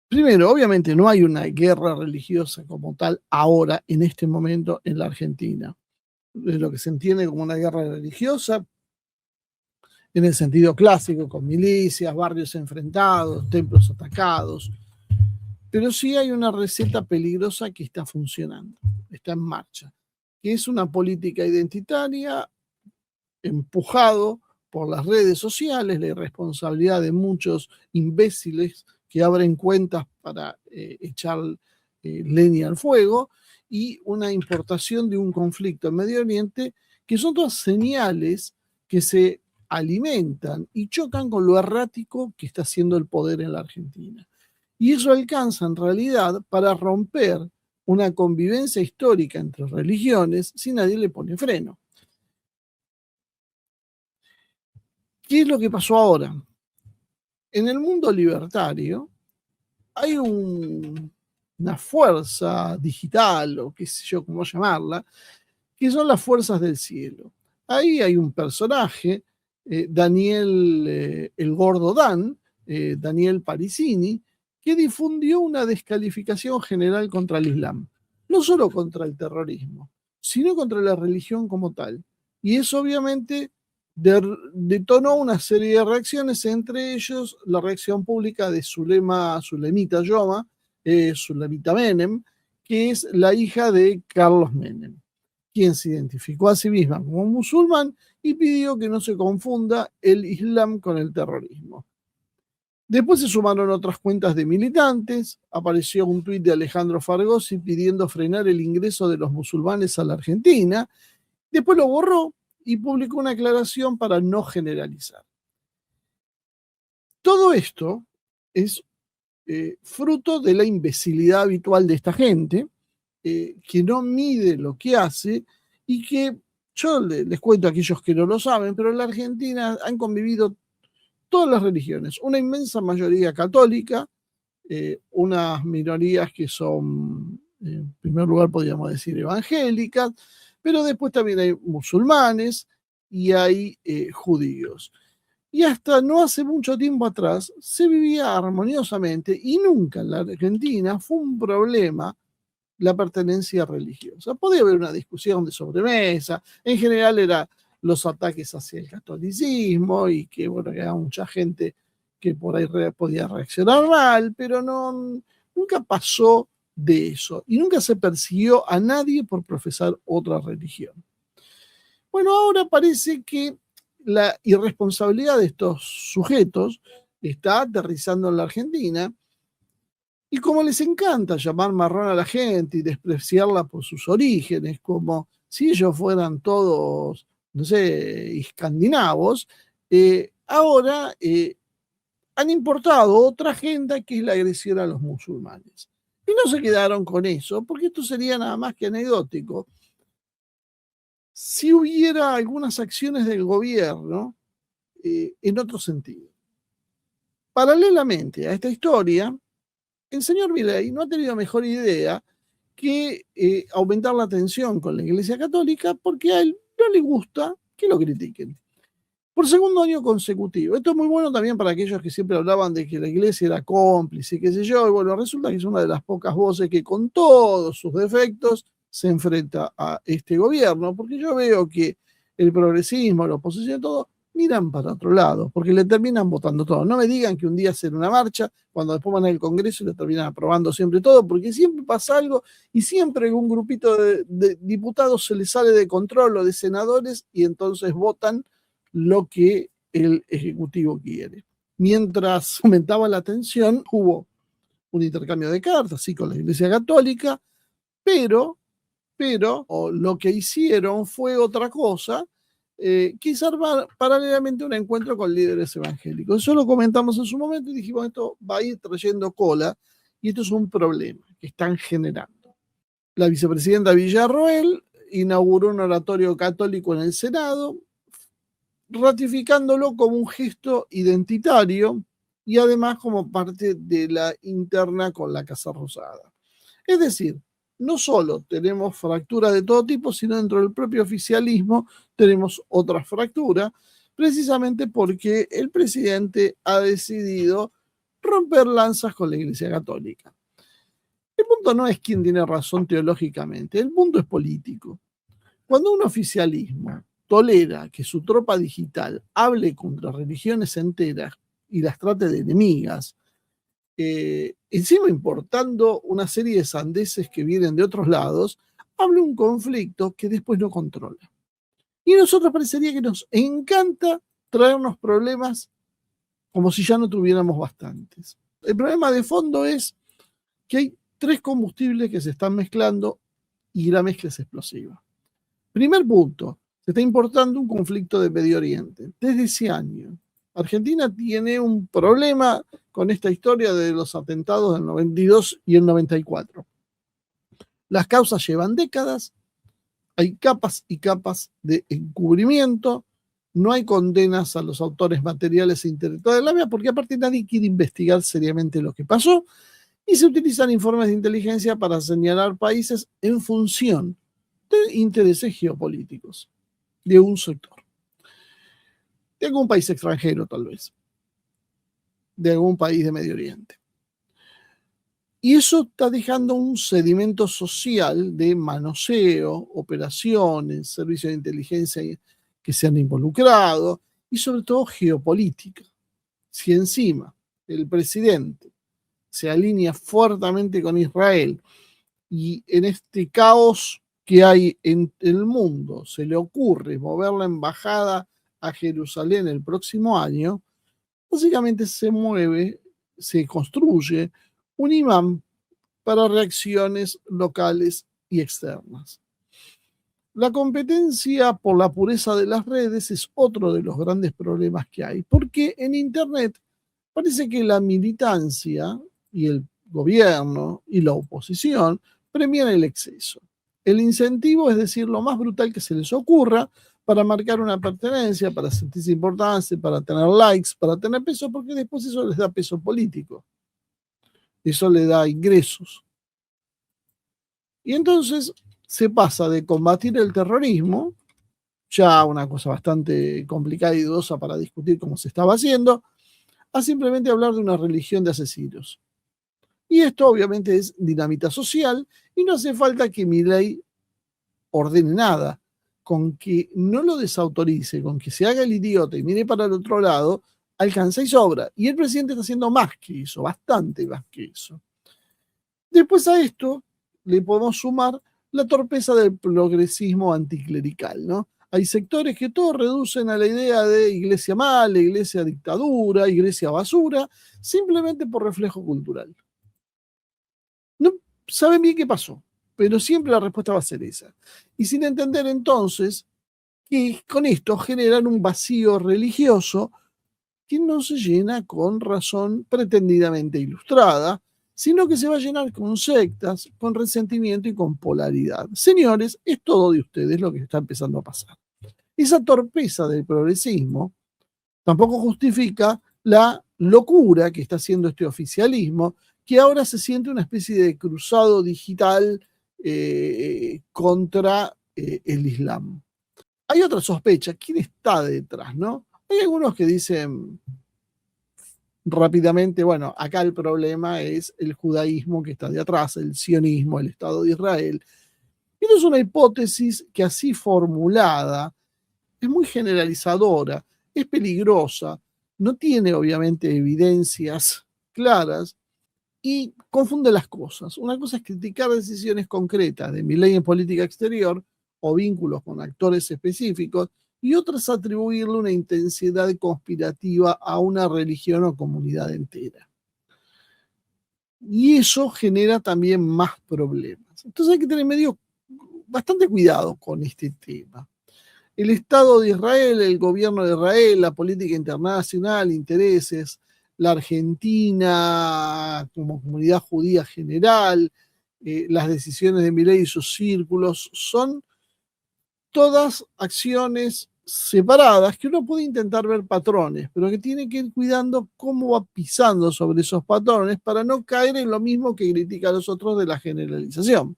Primero, obviamente no hay una guerra religiosa como tal ahora, en este momento, en la Argentina. Lo que se entiende como una guerra religiosa, en el sentido clásico, con milicias, barrios enfrentados, templos atacados. Pero sí hay una receta peligrosa que está funcionando, está en marcha, que es una política identitaria empujado por las redes sociales, la irresponsabilidad de muchos imbéciles que abren cuentas para echar leña al fuego, y una importación de un conflicto en Medio Oriente, que son todas señales que se alimentan y chocan con lo errático que está haciendo el poder en la Argentina. Y eso alcanza en realidad para romper una convivencia histórica entre religiones si nadie le pone freno. ¿Qué es lo que pasó ahora? En el mundo libertario hay una fuerza digital, o qué sé yo cómo llamarla, que son las fuerzas del cielo. Ahí hay un personaje, Daniel, el gordo Dan, Daniel Parisini, que difundió una descalificación general contra el Islam. No solo contra el terrorismo, sino contra la religión como tal. Y eso obviamente detonó una serie de reacciones, entre ellos la reacción pública de Zulemita Yoma, Zulemita Menem, que es la hija de Carlos Menem, quien se identificó a sí misma como musulmán y pidió que no se confunda el Islam con el terrorismo. Después se sumaron otras cuentas de militantes, apareció un tuit de Alejandro Fargosi pidiendo frenar el ingreso de los musulmanes a la Argentina, después lo borró y publicó una aclaración para no generalizar. Todo esto es fruto de la imbecilidad habitual de esta gente, que no mide lo que hace y que yo les cuento a aquellos que no lo saben, pero en la Argentina han convivido todas las religiones, una inmensa mayoría católica, unas minorías que son, en primer lugar podríamos decir, evangélicas, pero después también hay musulmanes y hay judíos. Y hasta no hace mucho tiempo atrás se vivía armoniosamente y nunca en la Argentina fue un problema la pertenencia religiosa. Podía haber una discusión de sobremesa, en general era los ataques hacia el catolicismo y que, bueno, que había mucha gente que por ahí podía reaccionar mal, pero no, nunca pasó de eso y nunca se persiguió a nadie por profesar otra religión. Bueno, ahora parece que la irresponsabilidad de estos sujetos está aterrizando en la Argentina. Y como les encanta llamar marrón a la gente y despreciarla por sus orígenes, como si ellos fueran todos, no sé, escandinavos, ahora han importado otra agenda que es la agresión a los musulmanes. Y no se quedaron con eso, porque esto sería nada más que anecdótico. Si hubiera algunas acciones del gobierno en otro sentido. Paralelamente a esta historia, el señor Milei no ha tenido mejor idea que aumentar la tensión con la Iglesia Católica, porque a él no le gusta que lo critiquen. Por segundo año consecutivo. Esto es muy bueno también para aquellos que siempre hablaban de que la Iglesia era cómplice, qué sé yo. Y bueno, resulta que es una de las pocas voces que con todos sus defectos se enfrenta a este gobierno, porque yo veo que el progresismo, la oposición, todo, miran para otro lado, porque le terminan votando todo. No me digan que un día hacen una marcha, cuando después van al Congreso y le terminan aprobando siempre todo, porque siempre pasa algo y siempre un grupito de diputados se les sale de control o de senadores y entonces votan lo que el Ejecutivo quiere. Mientras aumentaba la tensión, hubo un intercambio de cartas, sí, con la Iglesia Católica, pero lo que hicieron fue otra cosa, quizás paralelamente un encuentro con líderes evangélicos. Eso lo comentamos en su momento y dijimos, esto va a ir trayendo cola y esto es un problema que están generando. La vicepresidenta Villarroel inauguró un oratorio católico en el Senado, ratificándolo como un gesto identitario y además como parte de la interna con la Casa Rosada. Es decir, no solo tenemos fracturas de todo tipo, sino dentro del propio oficialismo tenemos otra fractura, precisamente porque el presidente ha decidido romper lanzas con la Iglesia Católica. El punto no es quién tiene razón teológicamente, el punto es político. Cuando un oficialismo tolera que su tropa digital hable contra religiones enteras y las trate de enemigas, encima importando una serie de sandeces que vienen de otros lados, habla un conflicto que después no controla. Y a nosotros parecería que nos encanta traernos problemas como si ya no tuviéramos bastantes. El problema de fondo es que hay 3 combustibles que se están mezclando y la mezcla es explosiva. Primer punto, se está importando un conflicto de Medio Oriente. Desde ese año, Argentina tiene un problema con esta historia de los atentados del 92 y el 94. Las causas llevan décadas, hay capas y capas de encubrimiento, no hay condenas a los autores materiales e intelectuales de la vía, porque aparte nadie quiere investigar seriamente lo que pasó, y se utilizan informes de inteligencia para señalar países en función de intereses geopolíticos de un sector, de algún país extranjero tal vez, de algún país de Medio Oriente. Y eso está dejando un sedimento social de manoseo, operaciones, servicios de inteligencia que se han involucrado y sobre todo geopolítica. Si encima el presidente se alinea fuertemente con Israel y en este caos que hay en el mundo se le ocurre mover la embajada a Jerusalén el próximo año, básicamente se construye un imán para reacciones locales y externas. La competencia por la pureza de las redes es otro de los grandes problemas que hay, porque en Internet parece que la militancia y el gobierno y la oposición premian el exceso. El incentivo es decir lo más brutal que se les ocurra para marcar una pertenencia, para sentirse importancia, para tener likes, para tener peso, porque después eso les da peso político. Eso le da ingresos. Y entonces se pasa de combatir el terrorismo, ya una cosa bastante complicada y dudosa para discutir cómo se estaba haciendo, a simplemente hablar de una religión de asesinos. Y esto obviamente es dinamita social y no hace falta que Milei ordene nada. Con que no lo desautorice, con que se haga el idiota y mire para el otro lado, alcanza y sobra. Y el presidente está haciendo más que eso, bastante más que eso. Después a esto le podemos sumar la torpeza del progresismo anticlerical, ¿no? Hay sectores que todo reducen a la idea de iglesia mala, iglesia dictadura, iglesia basura, simplemente por reflejo cultural. No saben bien qué pasó, pero siempre la respuesta va a ser esa. Y sin entender entonces que con esto generan un vacío religioso que no se llena con razón pretendidamente ilustrada, sino que se va a llenar con sectas, con resentimiento y con polaridad. Señores, es todo de ustedes lo que está empezando a pasar. Esa torpeza del progresismo tampoco justifica la locura que está haciendo este oficialismo, que ahora se siente una especie de cruzado digital contra el Islam. Hay otra sospecha, ¿quién está detrás, no? Hay algunos que dicen rápidamente, bueno, acá el problema es el judaísmo que está de atrás, el sionismo, el Estado de Israel. Y esto es una hipótesis que así formulada es muy generalizadora, es peligrosa, no tiene obviamente evidencias claras y confunde las cosas. Una cosa es criticar decisiones concretas de Milei en política exterior o vínculos con actores específicos, y otra es atribuirle una intensidad conspirativa a una religión o comunidad entera. Y eso genera también más problemas. Entonces hay que tener bastante cuidado con este tema. El Estado de Israel, el gobierno de Israel, la política internacional, intereses, la Argentina como comunidad judía general, las decisiones de Milei y sus círculos, son todas acciones separadas que uno puede intentar ver patrones, pero que tiene que ir cuidando cómo va pisando sobre esos patrones para no caer en lo mismo que critica a los otros de la generalización.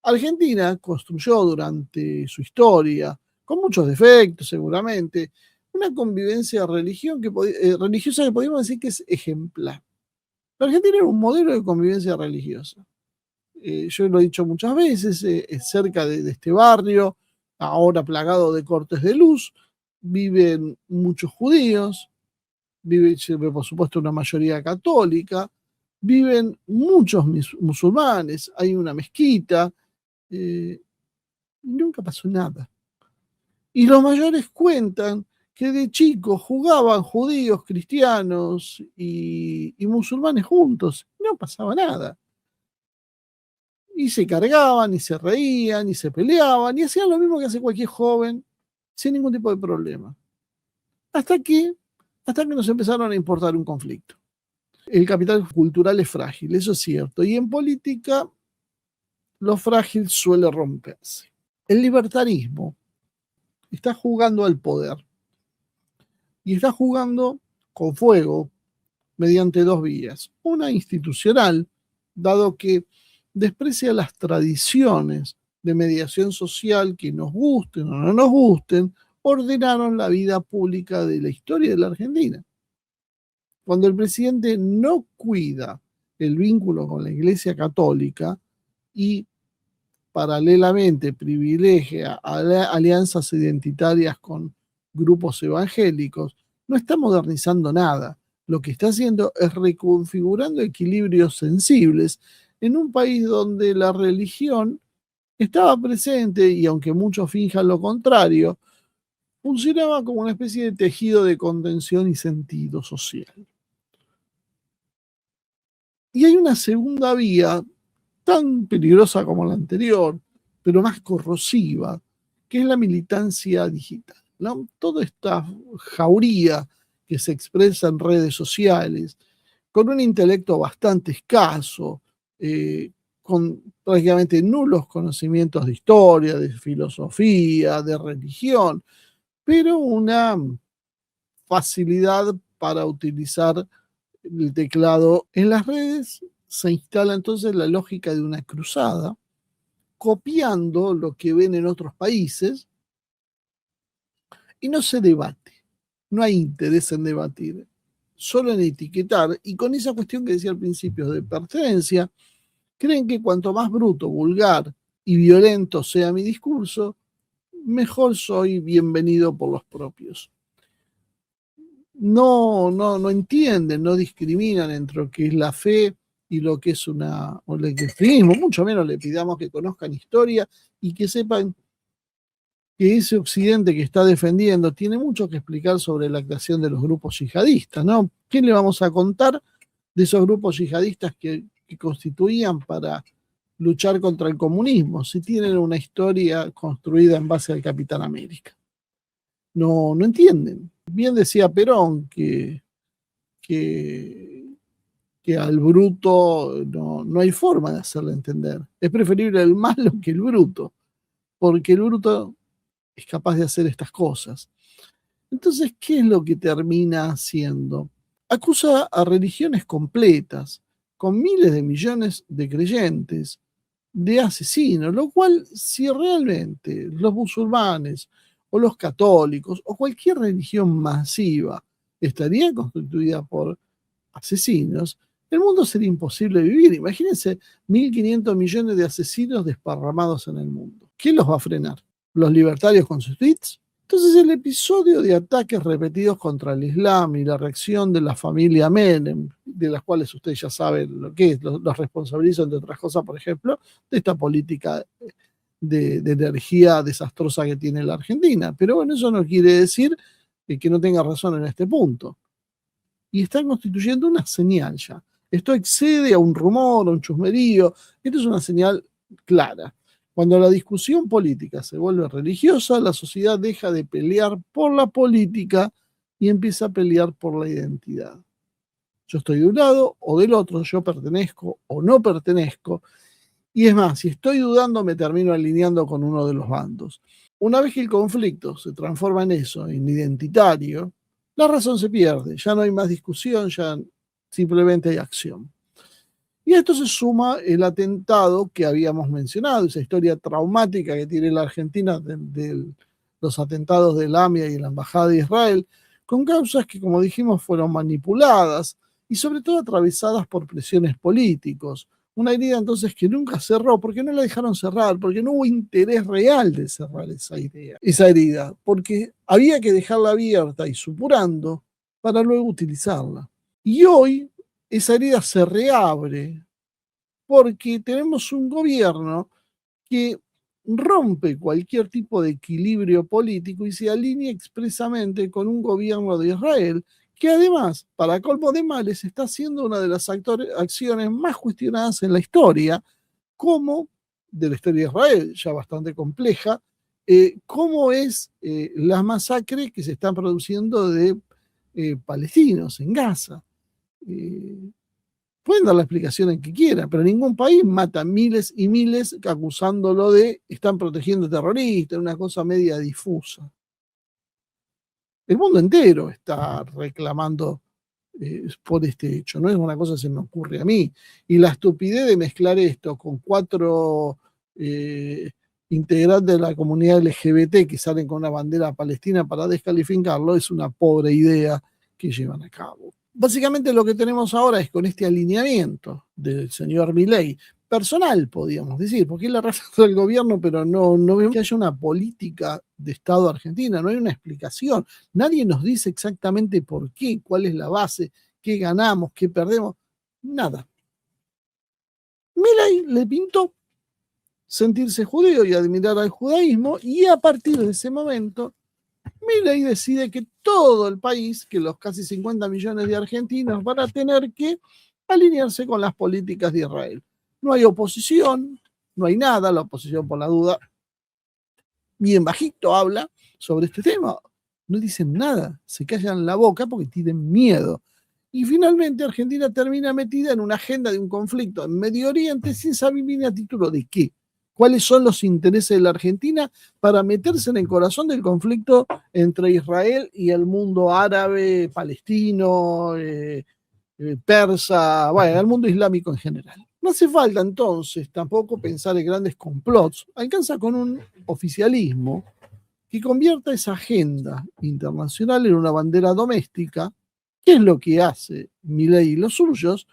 Argentina construyó durante su historia, con muchos defectos seguramente, una convivencia religiosa que podríamos decir que es ejemplar. La Argentina era un modelo de convivencia religiosa. Yo lo he dicho muchas veces, cerca de este barrio, ahora plagado de cortes de luz, viven muchos judíos, vive por supuesto una mayoría católica, viven muchos musulmanes, hay una mezquita, y nunca pasó nada. Y los mayores cuentan que de chicos jugaban judíos, cristianos y musulmanes juntos, no pasaba nada. Y se cargaban, y se reían, y se peleaban, y hacían lo mismo que hace cualquier joven, sin ningún tipo de problema. Hasta que, hasta que nos empezaron a importar un conflicto. El capital cultural es frágil, eso es cierto, y en política lo frágil suele romperse. El libertarismo está jugando al poder y está jugando con fuego mediante dos vías. Una institucional, dado que desprecia las tradiciones de mediación social que nos gusten o no nos gusten, ordenaron la vida pública de la historia de la Argentina. Cuando el presidente no cuida el vínculo con la Iglesia Católica y paralelamente privilegia alianzas identitarias con grupos evangélicos, no está modernizando nada. Lo que está haciendo es reconfigurando equilibrios sensibles en un país donde la religión estaba presente y aunque muchos finjan lo contrario, funcionaba como una especie de tejido de contención y sentido social. Y hay una segunda vía tan peligrosa como la anterior, pero más corrosiva, que es la militancia digital, ¿no? Toda esta jauría que se expresa en redes sociales, con un intelecto bastante escaso, con prácticamente nulos conocimientos de historia, de filosofía, de religión, pero una facilidad para utilizar el teclado en las redes. Se instala entonces la lógica de una cruzada, copiando lo que ven en otros países y no se debate. No hay interés en debatir, solo en etiquetar. Y con esa cuestión que decía al principio de pertenencia, creen que cuanto más bruto, vulgar y violento sea mi discurso, mejor soy bienvenido por los propios. No entienden, no discriminan entre lo que es la fe y lo que es o el cristianismo, mucho menos le pidamos que conozcan historia y que sepan que ese occidente que está defendiendo tiene mucho que explicar sobre la actuación de los grupos yihadistas, ¿no? ¿Qué le vamos a contar de esos grupos yihadistas que constituían para luchar contra el comunismo si tienen una historia construida en base al Capitán América? No entienden. Bien decía Perón que, que al bruto no hay forma de hacerle entender. Es preferible el malo que el bruto, porque el bruto es capaz de hacer estas cosas. Entonces, ¿qué es lo que termina haciendo? Acusa a religiones completas, con miles de millones de creyentes, de asesinos, lo cual si realmente los musulmanes o los católicos o cualquier religión masiva estaría constituida por asesinos, el mundo sería imposible vivir. Imagínense 1.500 millones de asesinos desparramados en el mundo. ¿Quién los va a frenar? ¿Los libertarios con sus tweets? Entonces el episodio de ataques repetidos contra el Islam y la reacción de la familia Menem, de las cuales ustedes ya saben lo que es, los responsabilizan de otras cosas, por ejemplo, de esta política de energía desastrosa que tiene la Argentina. Pero bueno, eso no quiere decir que no tenga razón en este punto. Y están constituyendo una señal ya. Esto excede a un rumor, a un chusmerío. Esto es una señal clara. Cuando la discusión política se vuelve religiosa, la sociedad deja de pelear por la política y empieza a pelear por la identidad. Yo estoy de un lado o del otro, yo pertenezco o no pertenezco. Y es más, si estoy dudando, me termino alineando con uno de los bandos. Una vez que el conflicto se transforma en eso, en identitario, la razón se pierde. Ya no hay más discusión, ya simplemente hay acción. Y a esto se suma el atentado que habíamos mencionado, esa historia traumática que tiene la Argentina de los atentados de la AMIA y la Embajada de Israel, con causas que, como dijimos, fueron manipuladas y sobre todo atravesadas por presiones políticos. Una herida entonces que nunca cerró, porque no la dejaron cerrar, porque no hubo interés real de cerrar esa herida, porque había que dejarla abierta y supurando para luego utilizarla. Y hoy esa herida se reabre porque tenemos un gobierno que rompe cualquier tipo de equilibrio político y se alinea expresamente con un gobierno de Israel que además, para colmo de males, está haciendo una de las acciones más cuestionadas en la historia, como de la historia de Israel, ya bastante compleja, cómo es la masacre que se están produciendo de palestinos en Gaza. Eh, Pueden dar la explicación en que quieran, pero ningún país mata miles y miles acusándolo de están protegiendo terroristas, una cosa media difusa. El mundo entero está reclamando por este hecho, no es una cosa que se me ocurre a mí. Y la estupidez de mezclar esto con 4 eh, integrantes de la comunidad LGBT que salen con una bandera palestina para descalificarlo es una pobre idea que llevan a cabo. Básicamente lo que tenemos ahora es con este alineamiento del señor Milei, personal, podríamos decir, porque él arrastra el gobierno, pero no vemos que haya una política de Estado argentina, no hay una explicación. Nadie nos dice exactamente por qué, cuál es la base, qué ganamos, qué perdemos, nada. Milei le pintó sentirse judío y admirar al judaísmo, y a partir de ese momento Milei decide que todo el país, que los casi 50 millones de argentinos, van a tener que alinearse con las políticas de Israel. No hay oposición, no hay nada, la oposición por la duda, bien bajito habla sobre este tema. No dicen nada, se callan la boca porque tienen miedo. Y finalmente Argentina termina metida en una agenda de un conflicto en Medio Oriente sin saber bien a título de qué. ¿Cuáles son los intereses de la Argentina para meterse en el corazón del conflicto entre Israel y el mundo árabe, palestino, persa, bueno, el mundo islámico en general? No hace falta entonces tampoco pensar en grandes complots. Alcanza con un oficialismo que convierta esa agenda internacional en una bandera doméstica, que es lo que hace Milei y los suyos,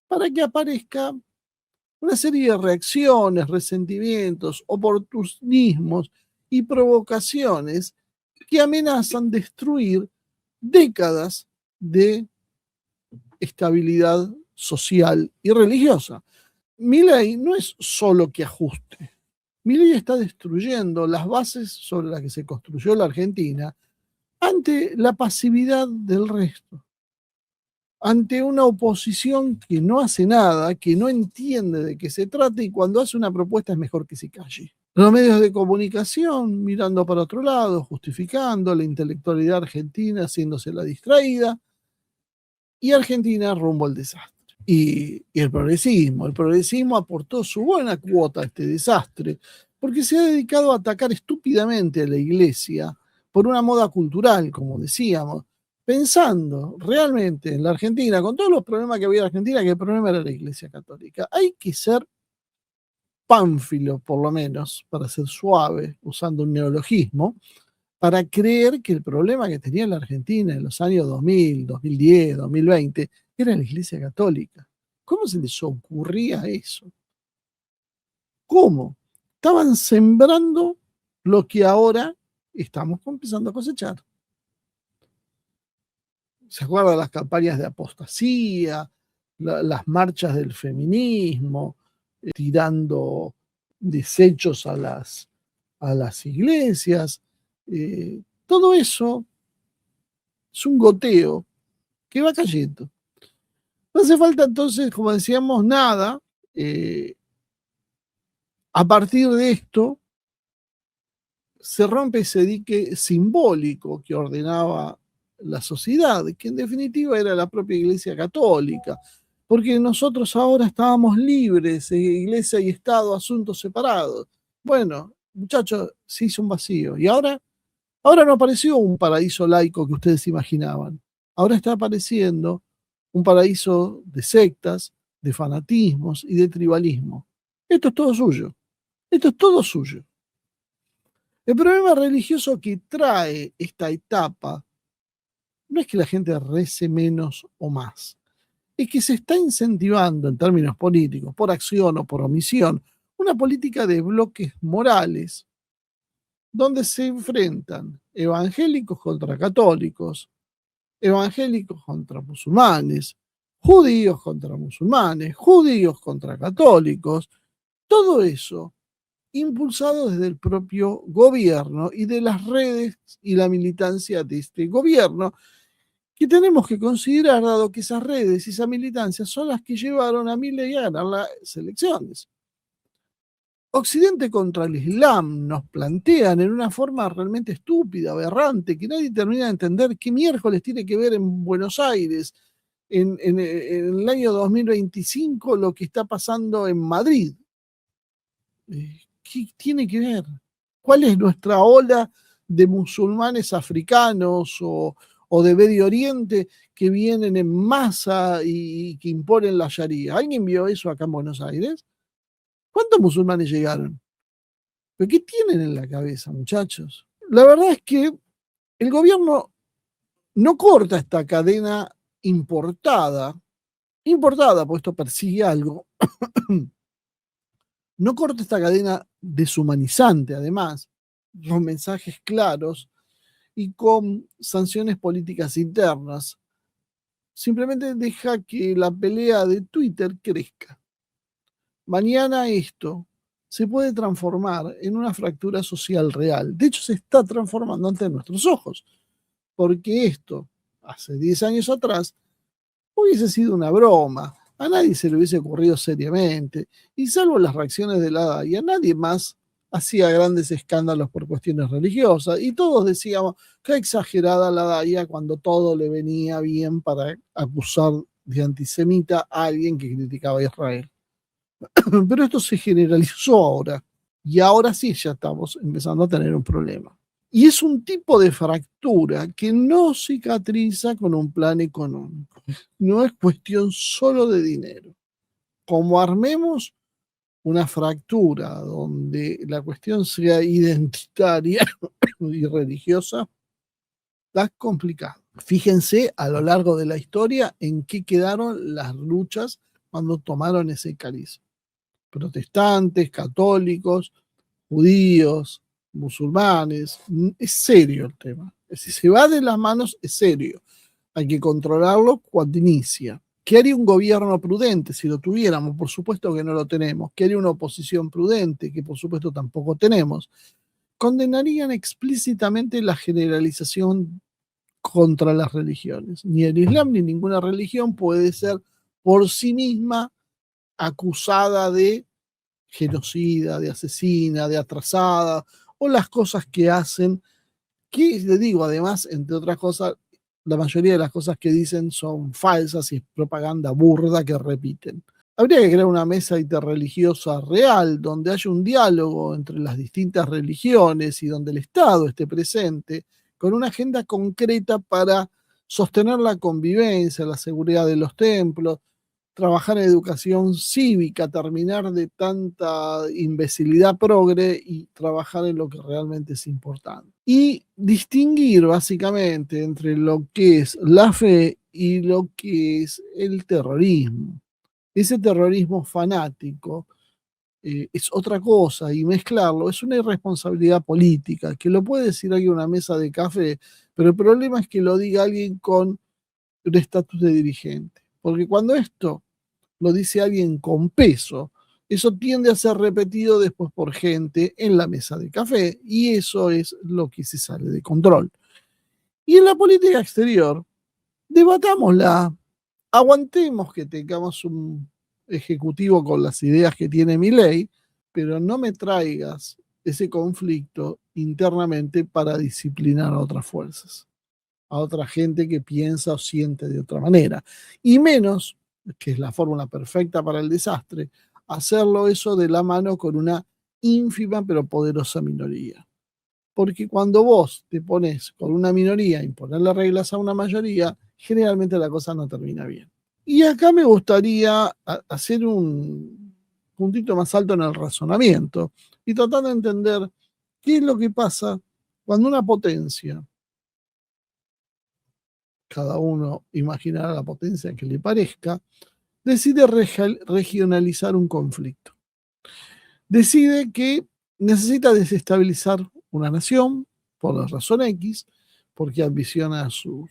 para que aparezca una serie de reacciones, resentimientos, oportunismos y provocaciones que amenazan destruir décadas de estabilidad social y religiosa. Milei no es solo que ajuste. Milei está destruyendo las bases sobre las que se construyó la Argentina ante la pasividad del resto, ante una oposición que no hace nada, que no entiende de qué se trata y cuando hace una propuesta es mejor que se calle. Los medios de comunicación mirando para otro lado, justificando la intelectualidad argentina, haciéndose la distraída, y Argentina rumbo al desastre. Y el progresismo aportó su buena cuota a este desastre, porque se ha dedicado a atacar estúpidamente a la iglesia por una moda cultural, como decíamos, pensando realmente en la Argentina, con todos los problemas que había en la Argentina, que el problema era la iglesia católica. Hay que ser pánfilo, por lo menos, para ser suave, usando un neologismo, para creer que el problema que tenía la Argentina en los años 2000, 2010, 2020 era la Iglesia Católica. ¿Cómo se les ocurría eso? ¿Cómo? Estaban sembrando lo que ahora estamos empezando a cosechar. ¿Se acuerdan las campañas de apostasía, las marchas del feminismo, tirando desechos a las iglesias? Todo eso es un goteo que va cayendo. No hace falta entonces, como decíamos, nada. A partir de esto, se rompe ese dique simbólico que ordenaba la sociedad, que en definitiva era la propia Iglesia Católica, porque nosotros ahora estábamos libres, Iglesia y Estado, asuntos separados. Bueno, muchachos, se hizo un vacío. Y ahora no apareció un paraíso laico que ustedes imaginaban. Ahora está apareciendo un paraíso de sectas, de fanatismos y de tribalismo. Esto es todo suyo. Esto es todo suyo. El problema religioso que trae esta etapa no es que la gente rece menos o más, es que se está incentivando en términos políticos, por acción o por omisión, una política de bloques morales donde se enfrentan evangélicos contra católicos, evangélicos contra musulmanes, judíos contra musulmanes, judíos contra católicos, todo eso impulsado desde el propio gobierno y de las redes y la militancia de este gobierno, que tenemos que considerar, dado que esas redes y esa militancia son las que llevaron a Milei a ganar las elecciones. Occidente contra el Islam nos plantean en una forma realmente estúpida, aberrante, que nadie termina de entender qué miércoles tiene que ver en Buenos Aires en el año 2025 lo que está pasando en Madrid. ¿Qué tiene que ver? ¿Cuál es nuestra ola de musulmanes africanos o de Medio Oriente que vienen en masa y que imponen la Sharia? ¿Alguien vio eso acá en Buenos Aires? ¿Cuántos musulmanes llegaron? ¿Pero qué tienen en la cabeza, muchachos? La verdad es que el gobierno no corta esta cadena importada, porque esto persigue algo, no corta esta cadena deshumanizante, además, con mensajes claros y con sanciones políticas internas. Simplemente deja que la pelea de Twitter crezca. Mañana esto se puede transformar en una fractura social real. De hecho, se está transformando ante nuestros ojos, porque esto, hace 10 años atrás, hubiese sido una broma. A nadie se le hubiese ocurrido seriamente. Y salvo las reacciones de la DAIA, nadie más hacía grandes escándalos por cuestiones religiosas. Y todos decíamos, qué exagerada la DAIA cuando todo le venía bien para acusar de antisemita a alguien que criticaba a Israel. Pero esto se generalizó ahora. Y ahora sí ya estamos empezando a tener un problema. Y es un tipo de fractura que no cicatriza con un plan económico. No es cuestión solo de dinero. Como armemos una fractura donde la cuestión sea identitaria y religiosa, está complicado. Fíjense a lo largo de la historia en qué quedaron las luchas cuando tomaron ese caliz. Protestantes, católicos, judíos, musulmanes. Es serio el tema. Si se va de las manos, es serio. Hay que controlarlo cuando inicia. ¿Qué haría un gobierno prudente si lo tuviéramos? Por supuesto que no lo tenemos. ¿Qué haría una oposición prudente? Que por supuesto tampoco tenemos. Condenarían explícitamente la generalización contra las religiones. Ni el Islam ni ninguna religión puede ser por sí misma acusada de genocida, de asesina, de atrasada, o las cosas que hacen, que le digo, además, entre otras cosas, la mayoría de las cosas que dicen son falsas y es propaganda burda que repiten. Habría que crear una mesa interreligiosa real, donde haya un diálogo entre las distintas religiones y donde el Estado esté presente, con una agenda concreta para sostener la convivencia, la seguridad de los templos, trabajar en educación cívica, terminar de tanta imbecilidad progre y trabajar en lo que realmente es importante. Y distinguir básicamente entre lo que es la fe y lo que es el terrorismo. Ese terrorismo fanático es otra cosa y mezclarlo es una irresponsabilidad política, que lo puede decir alguien en una mesa de café, pero el problema es que lo diga alguien con un estatus de dirigente. Porque cuando esto lo dice alguien con peso, eso tiende a ser repetido después por gente en la mesa de café y eso es lo que se sale de control. Y en la política exterior, debatámosla, aguantemos que tengamos un ejecutivo con las ideas que tiene Milei, pero no me traigas ese conflicto internamente para disciplinar a otras fuerzas, a otra gente que piensa o siente de otra manera. Y menos, que es la fórmula perfecta para el desastre, hacerlo eso de la mano con una ínfima pero poderosa minoría. Porque cuando vos te pones con una minoría a imponerle reglas a una mayoría, generalmente la cosa no termina bien. Y acá me gustaría hacer un puntito más alto en el razonamiento y tratar de entender qué es lo que pasa cuando una potencia cada uno imaginará la potencia que le parezca, decide regionalizar un conflicto. Decide que necesita desestabilizar una nación por la razón X, porque ambiciona sus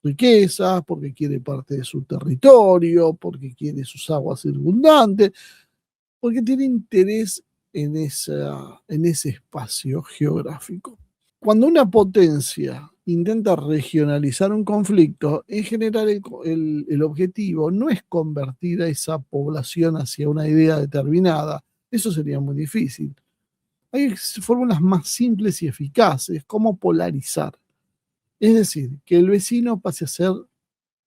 riquezas, porque quiere parte de su territorio, porque quiere sus aguas circundantes, porque tiene interés en ese espacio geográfico. Cuando una potencia intenta regionalizar un conflicto, en general el objetivo no es convertir a esa población hacia una idea determinada. Eso sería muy difícil. Hay fórmulas más simples y eficaces, como polarizar. Es decir, que el vecino pase a ser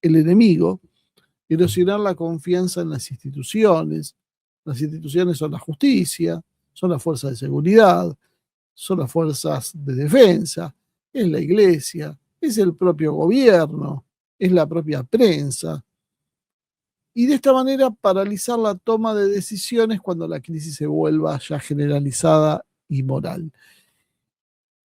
el enemigo, erosionar la confianza en las instituciones. Las instituciones son la justicia, son las fuerzas de seguridad, son las fuerzas de defensa, es la iglesia, es el propio gobierno, es la propia prensa. Y de esta manera paralizar la toma de decisiones cuando la crisis se vuelva ya generalizada y moral.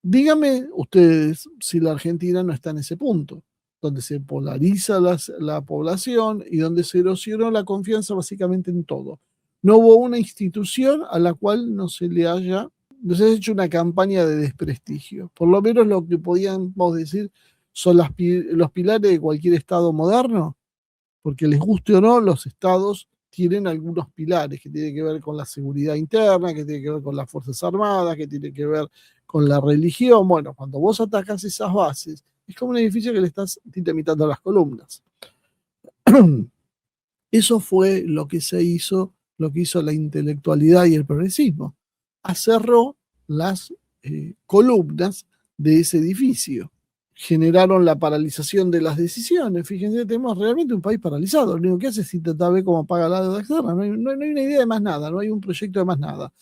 Dígame ustedes si la Argentina no está en ese punto, donde se polariza la población y donde se erosionó la confianza básicamente en todo. No hubo una institución a la cual no se haya hecho una campaña de desprestigio. Por lo menos lo que podíamos decir son los pilares de cualquier Estado moderno, porque les guste o no, los estados tienen algunos pilares que tienen que ver con la seguridad interna, que tienen que ver con las Fuerzas Armadas, que tienen que ver con la religión. Bueno, cuando vos atacás esas bases, es como un edificio que le estás dinamitando las columnas. Eso fue lo que se hizo, lo que hizo la intelectualidad y el progresismo. Acerró las columnas de ese edificio. Generaron la paralización de las decisiones. Fíjense, tenemos realmente un país paralizado. Lo único que hace es intentar ver cómo paga la deuda externa. No hay una idea de más nada, no hay un proyecto de más nada.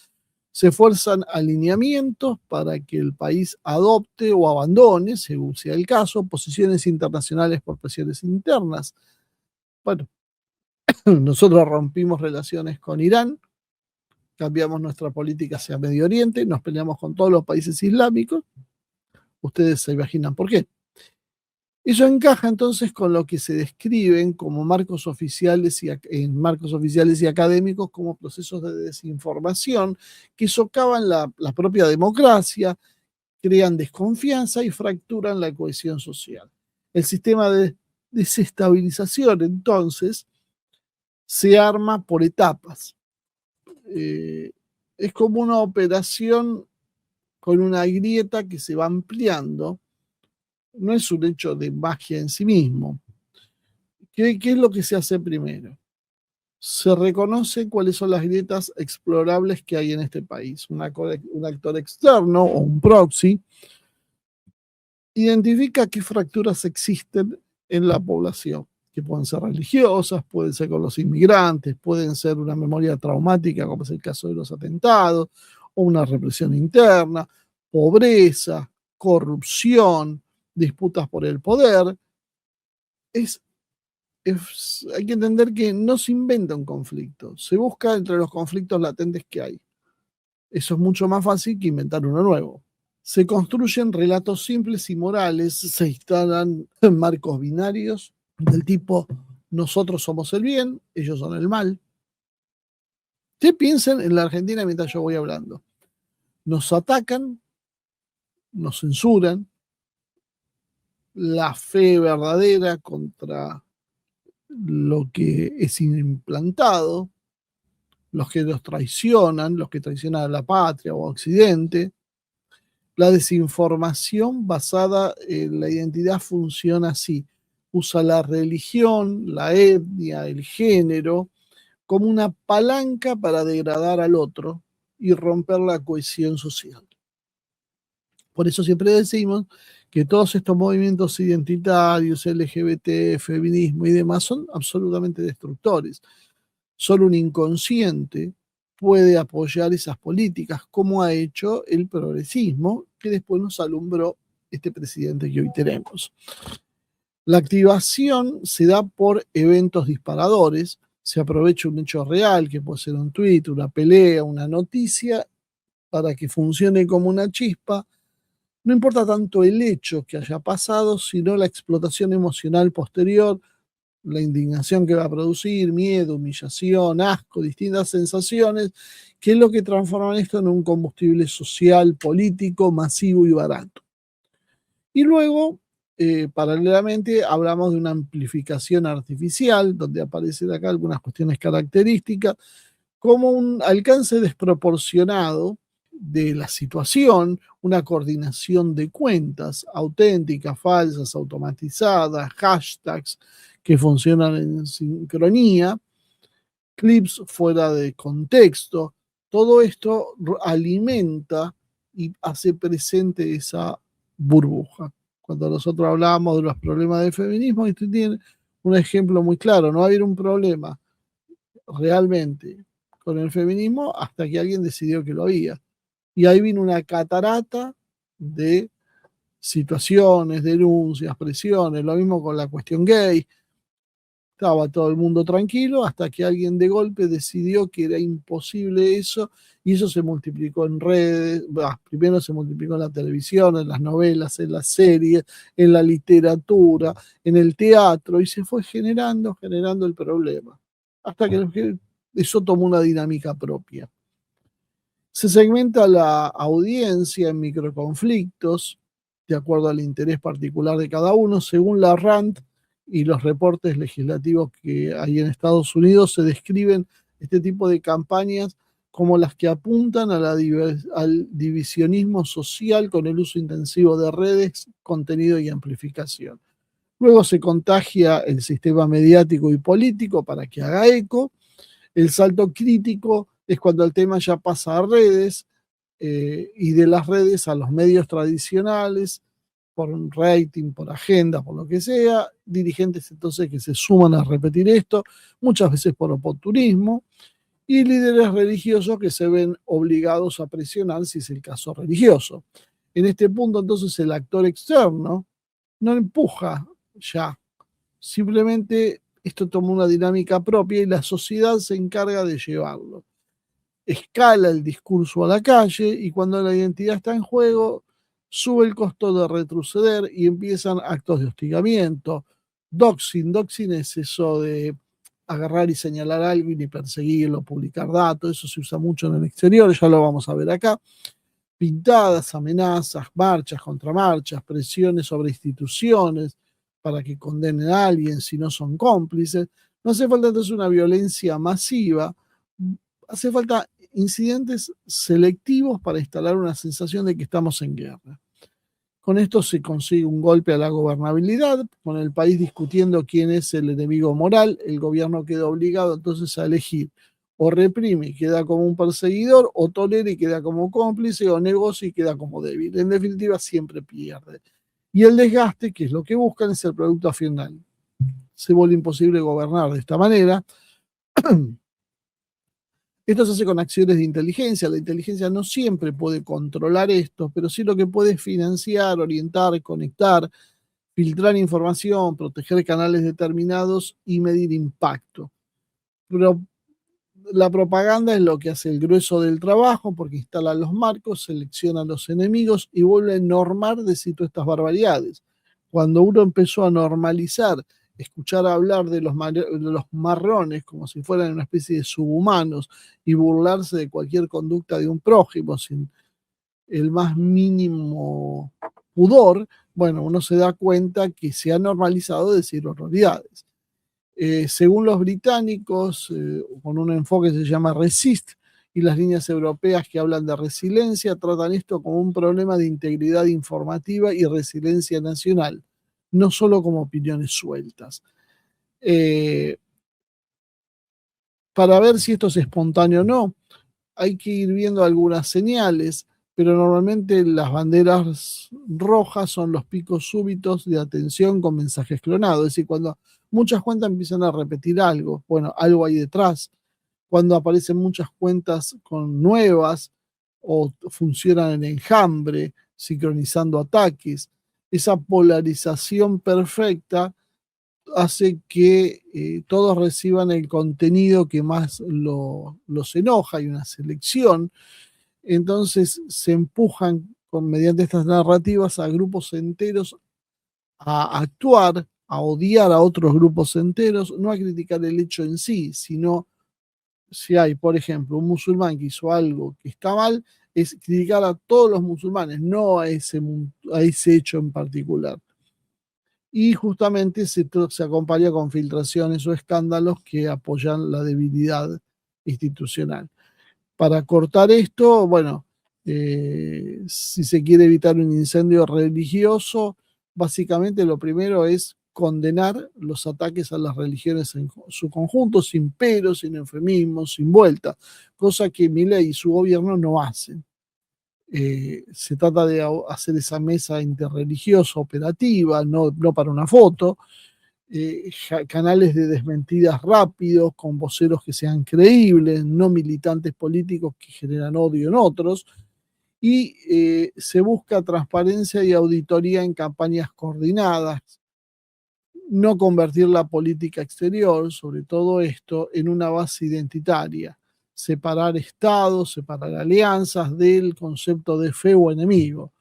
Se fuerzan alineamientos para que el país adopte o abandone, según sea el caso, posiciones internacionales por presiones internas. Bueno, nosotros rompimos relaciones con Irán, cambiamos nuestra política hacia Medio Oriente, nos peleamos con todos los países islámicos. Ustedes se imaginan por qué. Eso encaja entonces con lo que se describen como marcos oficiales y académicos como procesos de desinformación que socavan la propia democracia, crean desconfianza y fracturan la cohesión social. El sistema de desestabilización entonces se arma por etapas. Es como una operación con una grieta que se va ampliando. No es un hecho de magia en sí mismo. ¿Qué es lo que se hace primero? Se reconoce cuáles son las grietas explorables que hay en este país. Un actor externo o un proxy identifica qué fracturas existen en la población, que pueden ser religiosas, pueden ser con los inmigrantes, pueden ser una memoria traumática, como es el caso de los atentados, o una represión interna, pobreza, corrupción, disputas por el poder. Hay que entender que no se inventa un conflicto, se busca entre los conflictos latentes que hay. Eso es mucho más fácil que inventar uno nuevo. Se construyen relatos simples y morales, se instalan marcos binarios del tipo nosotros somos el bien, ellos son el mal. Ustedes piensen en la Argentina mientras yo voy hablando. Nos atacan, nos censuran, la fe verdadera contra lo que es implantado, los que los traicionan, los que traicionan a la patria o a Occidente. La desinformación basada en la identidad funciona así. Usa la religión, la etnia, el género, como una palanca para degradar al otro y romper la cohesión social. Por eso siempre decimos que todos estos movimientos identitarios, LGBT, feminismo y demás son absolutamente destructores. Solo un inconsciente puede apoyar esas políticas, como ha hecho el progresismo, que después nos alumbró este presidente que hoy tenemos. La activación se da por eventos disparadores, se aprovecha un hecho real, que puede ser un tuit, una pelea, una noticia, para que funcione como una chispa, no importa tanto el hecho que haya pasado, sino la explotación emocional posterior, la indignación que va a producir, miedo, humillación, asco, distintas sensaciones, que es lo que transforma esto en un combustible social, político, masivo y barato. Y luego, paralelamente, hablamos de una amplificación artificial, donde aparecen acá algunas cuestiones características, como un alcance desproporcionado de la situación, una coordinación de cuentas auténticas, falsas, automatizadas, hashtags que funcionan en sincronía, clips fuera de contexto. Todo esto alimenta y hace presente esa burbuja. Cuando nosotros hablábamos de los problemas del feminismo, esto tiene un ejemplo muy claro. No va a haber un problema realmente con el feminismo hasta que alguien decidió que lo había. Y ahí vino una catarata de situaciones, denuncias, presiones, lo mismo con la cuestión gay. Estaba todo el mundo tranquilo hasta que alguien de golpe decidió que era imposible eso y eso se multiplicó en redes, primero se multiplicó en la televisión, en las novelas, en las series, en la literatura, en el teatro y se fue generando el problema hasta que eso tomó una dinámica propia. Se segmenta la audiencia en microconflictos de acuerdo al interés particular de cada uno, según la RAND y los reportes legislativos que hay en Estados Unidos, se describen este tipo de campañas como las que apuntan a al divisionismo social con el uso intensivo de redes, contenido y amplificación. Luego se contagia el sistema mediático y político para que haga eco. El salto crítico es cuando el tema ya pasa a redes y de las redes a los medios tradicionales, por un rating, por agenda, por lo que sea, dirigentes entonces que se suman a repetir esto, muchas veces por oportunismo, y líderes religiosos que se ven obligados a presionar si es el caso religioso. En este punto entonces el actor externo no empuja ya, simplemente esto toma una dinámica propia y la sociedad se encarga de llevarlo. Escala el discurso a la calle y cuando la identidad está en juego, sube el costo de retroceder y empiezan actos de hostigamiento. Doxing, doxing es eso de agarrar y señalar a alguien y perseguirlo, publicar datos, eso se usa mucho en el exterior, ya lo vamos a ver acá. Pintadas, amenazas, marchas, contramarchas, presiones sobre instituciones para que condenen a alguien si no son cómplices. No hace falta entonces una violencia masiva, hace falta incidentes selectivos para instalar una sensación de que estamos en guerra. Con esto se consigue un golpe a la gobernabilidad, con el país discutiendo quién es el enemigo moral, el gobierno queda obligado entonces a elegir o reprime y queda como un perseguidor, o tolera y queda como cómplice, o negocia y queda como débil. En definitiva, siempre pierde. Y el desgaste, que es lo que buscan, es el producto final. Se vuelve imposible gobernar de esta manera. Esto se hace con acciones de inteligencia. La inteligencia no siempre puede controlar esto, pero sí lo que puede es financiar, orientar, conectar, filtrar información, proteger canales determinados y medir impacto. Pero la propaganda es lo que hace el grueso del trabajo porque instala los marcos, selecciona los enemigos y vuelve a normar decir todas estas barbaridades. Cuando uno empezó a normalizar, escuchar hablar de los marrones como si fueran una especie de subhumanos y burlarse de cualquier conducta de un prójimo sin el más mínimo pudor, bueno, uno se da cuenta que se ha normalizado decir barbaridades. Según los británicos, con un enfoque que se llama Resist, y las líneas europeas que hablan de resiliencia, tratan esto como un problema de integridad informativa y resiliencia nacional, no solo como opiniones sueltas. Para ver si esto es espontáneo o no, hay que ir viendo algunas señales, pero normalmente las banderas rojas son los picos súbitos de atención con mensajes clonados, es decir, cuando muchas cuentas empiezan a repetir algo, bueno, algo hay detrás, cuando aparecen muchas cuentas con nuevas o funcionan en enjambre, sincronizando ataques, esa polarización perfecta hace que todos reciban el contenido que más los enoja, hay una selección, entonces se empujan mediante estas narrativas a grupos enteros a actuar, a odiar a otros grupos enteros, no a criticar el hecho en sí, sino si hay, por ejemplo, un musulmán que hizo algo que está mal, es criticar a todos los musulmanes, no a ese hecho en particular. Y justamente se acompaña con filtraciones o escándalos que apoyan la debilidad institucional. Para cortar esto, bueno, si se quiere evitar un incendio religioso, básicamente lo primero es condenar los ataques a las religiones en su conjunto, sin peros, sin eufemismos, sin vuelta, cosa que Milei y su gobierno no hacen. Se trata de hacer esa mesa interreligiosa operativa, no para una foto, canales de desmentidas rápidos, con voceros que sean creíbles, no militantes políticos que generan odio en otros, y se busca transparencia y auditoría en campañas coordinadas, no convertir la política exterior, sobre todo esto, en una base identitaria, separar estados, separar alianzas del concepto de fe o enemigo.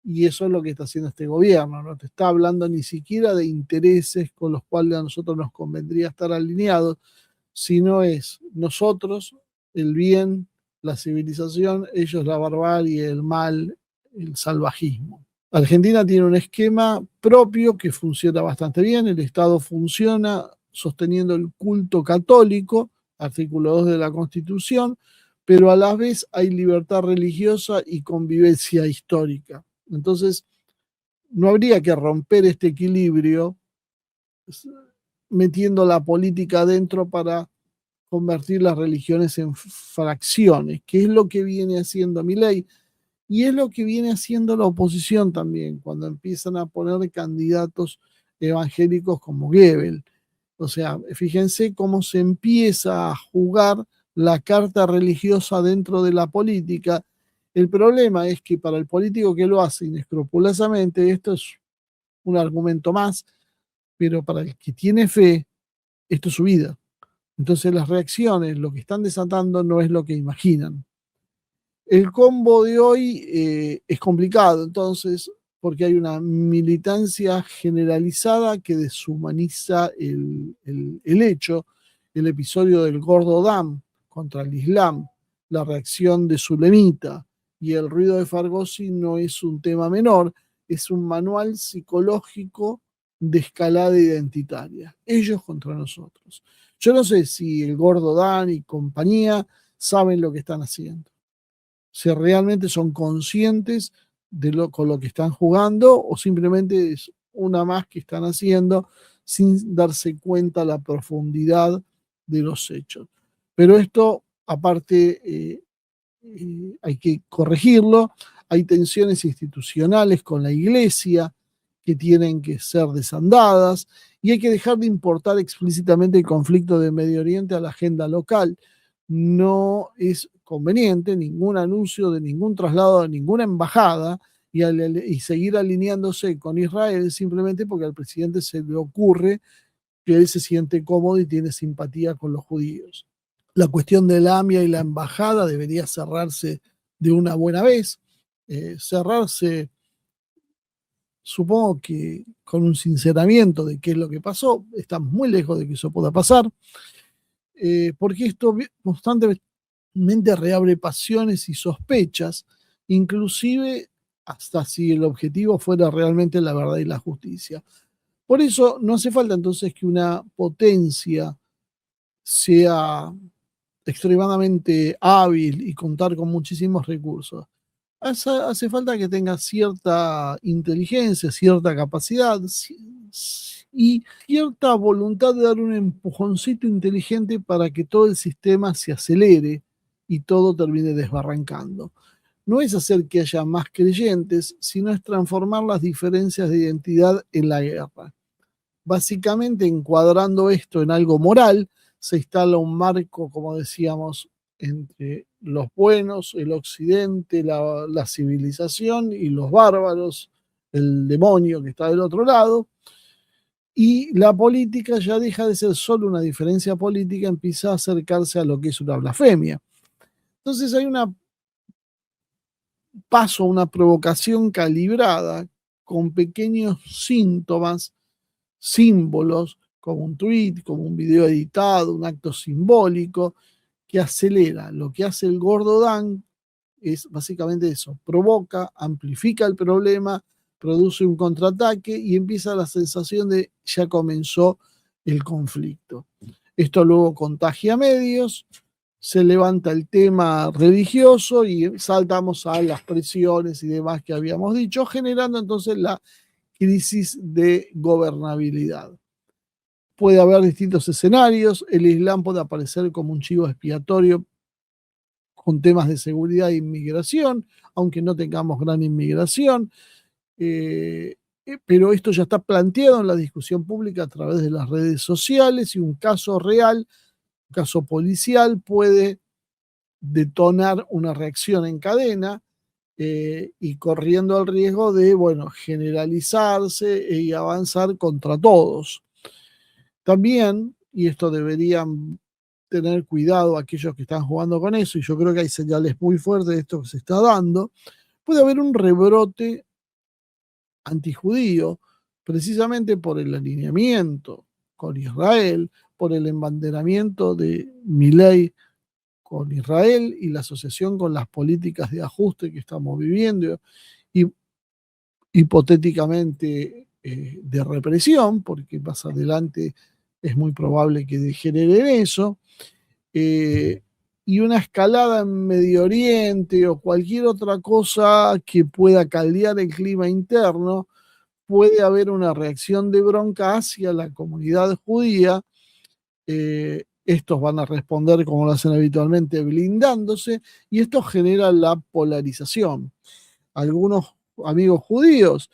Y eso es lo que está haciendo este gobierno, no te está hablando ni siquiera de intereses con los cuales a nosotros nos convendría estar alineados, sino es nosotros, el bien, la civilización, ellos la barbarie, el mal, el salvajismo. Argentina tiene un esquema propio que funciona bastante bien, el Estado funciona sosteniendo el culto católico, artículo 2 de la Constitución, pero a la vez hay libertad religiosa y convivencia histórica. Entonces, no habría que romper este equilibrio metiendo la política adentro para convertir las religiones en fracciones, que es lo que viene haciendo Milei y es lo que viene haciendo la oposición también, cuando empiezan a poner candidatos evangélicos como Goebbels. O sea, fíjense cómo se empieza a jugar la carta religiosa dentro de la política. El problema es que para el político que lo hace inescrupulosamente, esto es un argumento más, pero para el que tiene fe, esto es su vida. Entonces las reacciones, lo que están desatando no es lo que imaginan. El combo de hoy es complicado, entonces, porque hay una militancia generalizada que deshumaniza el hecho, el episodio del Gordo Dam contra el Islam, la reacción de Zulemita y el ruido de Fargosi no es un tema menor, es un manual psicológico de escalada identitaria, ellos contra nosotros. Yo no sé si el Gordo Dan y compañía saben lo que están haciendo, si realmente son conscientes con lo que están jugando o simplemente es una más que están haciendo sin darse cuenta la profundidad de los hechos. Pero esto, aparte, hay que corregirlo. Hay tensiones institucionales con la iglesia que tienen que ser desandadas y hay que dejar de importar explícitamente el conflicto de Medio Oriente a la agenda local. No es conveniente ningún anuncio de ningún traslado de ninguna embajada y seguir alineándose con Israel simplemente porque al presidente se le ocurre que él se siente cómodo y tiene simpatía con los judíos. La cuestión de la AMIA y la embajada debería cerrarse de una buena vez, cerrarse, supongo que con un sinceramiento de qué es lo que pasó, estamos muy lejos de que eso pueda pasar, porque esto constantemente reabre pasiones y sospechas, inclusive hasta si el objetivo fuera realmente la verdad y la justicia. Por eso no hace falta entonces que una potencia sea extremadamente hábil y contar con muchísimos recursos. Hace falta que tenga cierta inteligencia, cierta capacidad y cierta voluntad de dar un empujoncito inteligente para que todo el sistema se acelere y todo termine desbarrancando. No es hacer que haya más creyentes, sino es transformar las diferencias de identidad en la guerra. Básicamente, encuadrando esto en algo moral, se instala un marco, como decíamos, entre los buenos, el occidente, la civilización y los bárbaros, el demonio que está del otro lado, y la política ya deja de ser solo una diferencia política, empieza a acercarse a lo que es una blasfemia. Entonces hay una paso a una provocación calibrada con pequeños síntomas, símbolos, como un tweet, como un video editado, un acto simbólico, que acelera. Lo que hace el gordo Dan es básicamente eso, provoca, amplifica el problema, produce un contraataque y empieza la sensación de ya comenzó el conflicto. Esto luego contagia a medios, se levanta el tema religioso y saltamos a las presiones y demás que habíamos dicho, generando entonces la crisis de gobernabilidad. Puede haber distintos escenarios, el Islam puede aparecer como un chivo expiatorio con temas de seguridad e inmigración, aunque no tengamos gran inmigración, pero esto ya está planteado en la discusión pública a través de las redes sociales y un caso real, un caso policial puede detonar una reacción en cadena y corriendo el riesgo de, bueno, generalizarse y avanzar contra todos. También, y esto deberían tener cuidado aquellos que están jugando con eso, y yo creo que hay señales muy fuertes de esto que se está dando, puede haber un rebrote antijudío precisamente por el alineamiento con Israel, por el embanderamiento de Milei con Israel y la asociación con las políticas de ajuste que estamos viviendo y hipotéticamente de represión, porque más adelante es muy probable que degenere en eso, y una escalada en Medio Oriente o cualquier otra cosa que pueda caldear el clima interno, puede haber una reacción de bronca hacia la comunidad judía. Estos van a responder como lo hacen habitualmente, blindándose, y esto genera la polarización. Algunos amigos judíos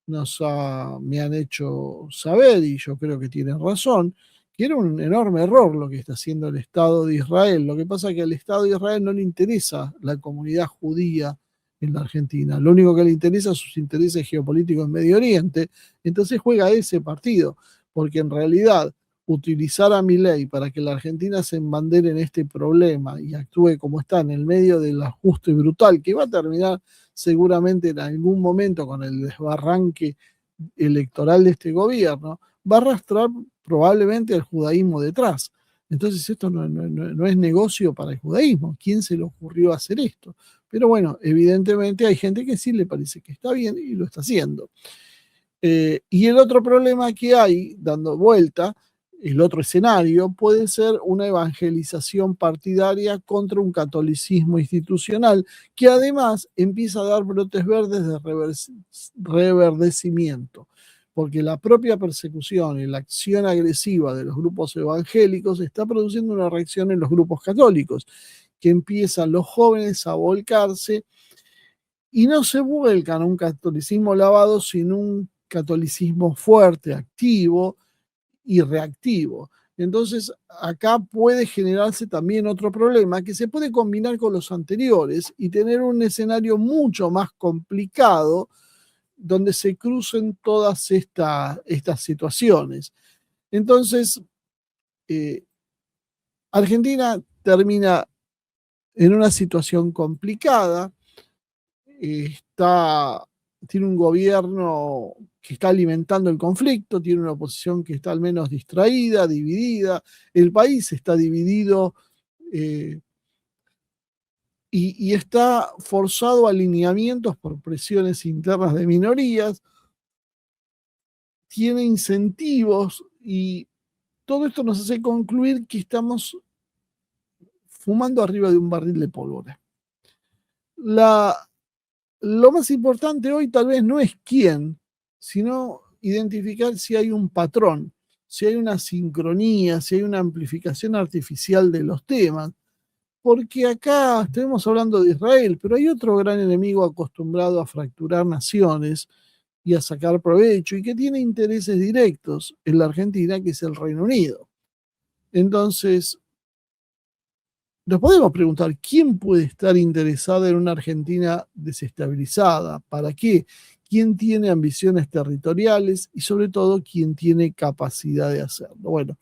me han hecho saber, y yo creo que tienen razón, que era un enorme error lo que está haciendo el Estado de Israel. Lo que pasa es que al Estado de Israel no le interesa la comunidad judía en la Argentina. Lo único que le interesa son sus intereses geopolíticos en Medio Oriente. Entonces juega ese partido, porque en realidad utilizar a Milei para que la Argentina se embandere en este problema y actúe como está en el medio del ajuste brutal que va a terminar seguramente en algún momento con el desbarranque electoral de este gobierno, va a arrastrar probablemente al judaísmo detrás. Entonces esto no es negocio para el judaísmo. ¿Quién se le ocurrió hacer esto? Pero bueno, evidentemente hay gente que sí le parece que está bien y lo está haciendo. Y el otro problema que hay, dando vuelta, el otro escenario puede ser una evangelización partidaria contra un catolicismo institucional que además empieza a dar brotes verdes de reverdecimiento, porque la propia persecución y la acción agresiva de los grupos evangélicos está produciendo una reacción en los grupos católicos, que empiezan los jóvenes a volcarse y no se vuelcan a un catolicismo lavado, sino un catolicismo fuerte, activo y reactivo. Entonces, acá puede generarse también otro problema que se puede combinar con los anteriores y tener un escenario mucho más complicado donde se crucen todas estas situaciones. Entonces, Argentina termina en una situación complicada, tiene un gobierno que está alimentando el conflicto, tiene una oposición que está al menos distraída, dividida, el país está dividido y está forzado a alineamientos por presiones internas de minorías, tiene incentivos y todo esto nos hace concluir que estamos fumando arriba de un barril de pólvora. Lo más importante hoy tal vez no es quién, sino identificar si hay un patrón, si hay una sincronía, si hay una amplificación artificial de los temas. Porque acá estamos hablando de Israel, pero hay otro gran enemigo acostumbrado a fracturar naciones y a sacar provecho y que tiene intereses directos en la Argentina, que es el Reino Unido. Entonces, nos podemos preguntar, ¿quién puede estar interesado en una Argentina desestabilizada? ¿Para qué? ¿Quién tiene ambiciones territoriales? Y sobre todo, ¿quién tiene capacidad de hacerlo? Bueno,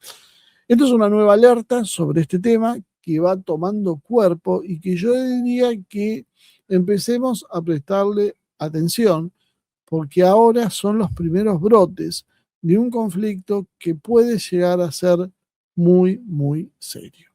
esto es una nueva alerta sobre este tema que va tomando cuerpo y que yo diría que empecemos a prestarle atención, porque ahora son los primeros brotes de un conflicto que puede llegar a ser muy, muy serio.